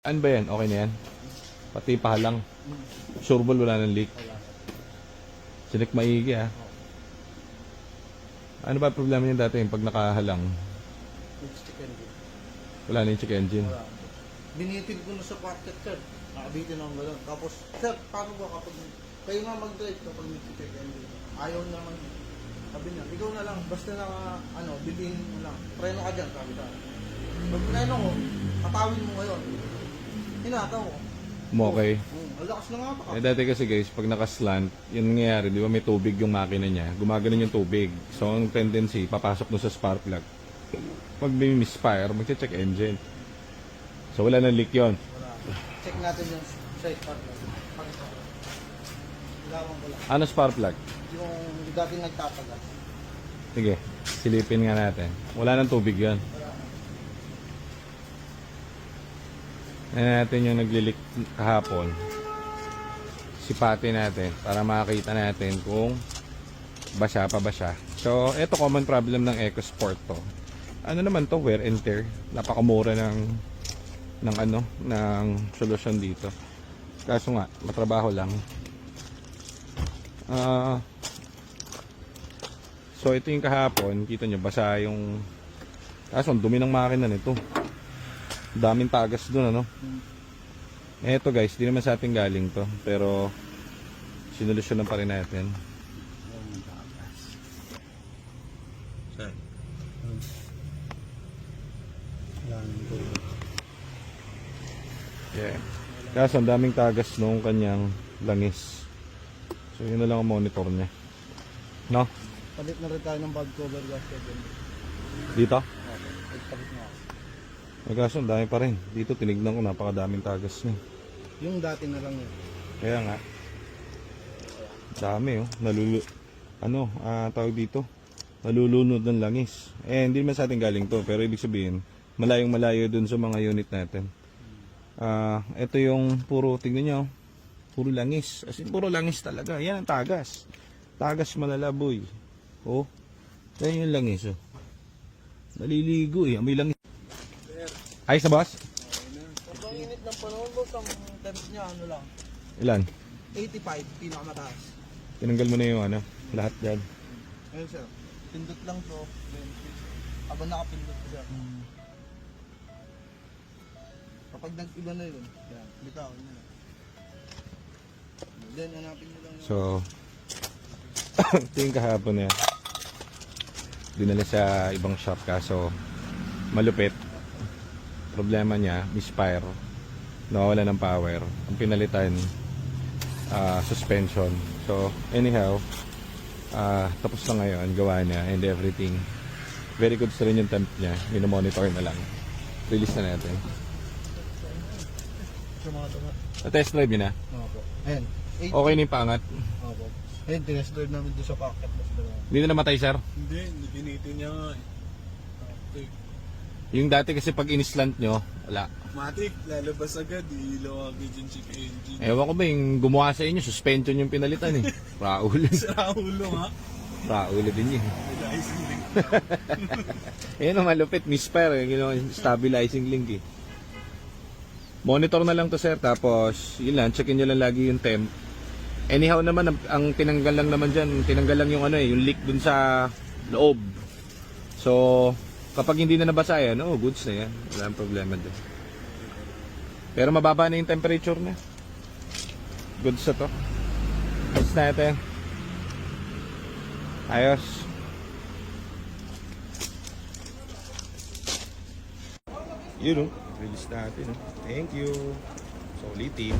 Ano ba yan? Okay na yan? Pati pahalang. Sure ball wala nang leak. Sinek maigi ah. Ano ba problema niya dati yung pag nakahalang? Wala na yung check engine. Binitid ko na sa parket, sir. Nakabitin ako gano'n. Tapos, sir, paano ba kapag kayo nga mag-drive kapag nag-check engine? Ayaw naman. Sabi niya, ikaw na lang. Basta na, bilhin mo lang. Preno ka dyan, sabi ka. Pag preno ko, katawin mo ngayon. Hinataw ko. Okay. Ang lakas na nga pa. Eh dati kasi guys, pag nakaslant, yun nangyayari, di ba may tubig yung makina niya, gumaganon yung tubig. So ang tendency, papasok dun sa spark plug. Pag may misfire, magche-check engine. So wala nang leak yun. Wala. Check natin yung side part lang. Gawang ko lang. Ano spark plug? Yung dating nagtatagal. Sige, silipin nga natin. Wala nang tubig yun. Tingnan natin yung naglilik kahapon. Sipatin natin para makakita natin kung basa pa ba siya. So, ito common problem ng EcoSport to. Ano naman to? Wear and tear. Napakamura ng solusyon dito. Kaso nga, matrabaho lang. So, ito yung kahapon. Kita nyo, basa yung... Kaso, ang dumi ng makina nito. Daming tagas doon, ano? Eto guys, di naman sa ating galing to, pero sinolusyonan pa rin natin. Yeah. Kaso ang daming tagas nung kanyang langis. So yun na lang ang monitor niya. No? Palit na rin tayo ng bag cover gasket. Dito? Okay, palit na ako. Kaso ang dami pa rin. Dito tinignan ko, napakadaming tagas niya. Yung dati na lang yun. Kaya nga. Dami oh. Tawag dito. Nalulunod ng langis. Hindi naman sa atin galing to. Pero ibig sabihin, malayong malayo dun sa mga unit natin. Ito yung puro, tignan nyo. Puro langis. As in, puro langis talaga. Yan ang tagas. Tagas malalaboy. Oh. Yan yung langis oh. Naliligo eh. May langis. Ayos na boss? Ang init ng panahon, boss, ang temp niya, lang? Ilan? 85, pinakamataas. Tinanggal mo na yung lahat dyan. Ayun, sir. Pindot lang to. Habang nakapindot ko, sir. Kapag nag-iba na yun, yan, bitawan nyo na. Then, hanapin nyo lang yun. So, ito yung kahapon na dinala sa ibang shop kaso malupit. Problema niya, misfire, nawawala ng power. Ang pinalitan, suspension. So, anyhow, tapos na ngayon, gawa niya and everything. Very good sa rin yung temp niya. Minomonitor na lang. Release na natin. Na-test drive niya na? Opo. Ayan. Okay na yung pangat. Opo. Ayan, tinest drive namin doon sa pocket. Hindi na namatay, sir? Hindi, ginitin niya nga eh. Yung dati kasi pag in-slant nyo, wala. Matik, lalabas agad, ilaw agad yung check engine. Ewan ko ba yung gumawa sa inyo, suspension yung pinalitan eh. Raulo. Sa ulo nga. Raulo din yun. Stabilizing link. Ayan ang malupit, misfire eh. Stabilizing link eh. Monitor na lang to sir, tapos yun lang, checkin nyo lang lagi yung temp. Anyhow naman, ang tinanggal lang naman dyan, tinanggal lang yung yung leak dun sa loob. So, kapag hindi na nabasa yan, goods na yan. Wala ang problema dun. Pero mababa na yung temperature na. Goods na to. Goods natin. Ayos. Yun release natin. Thank you. Solid team.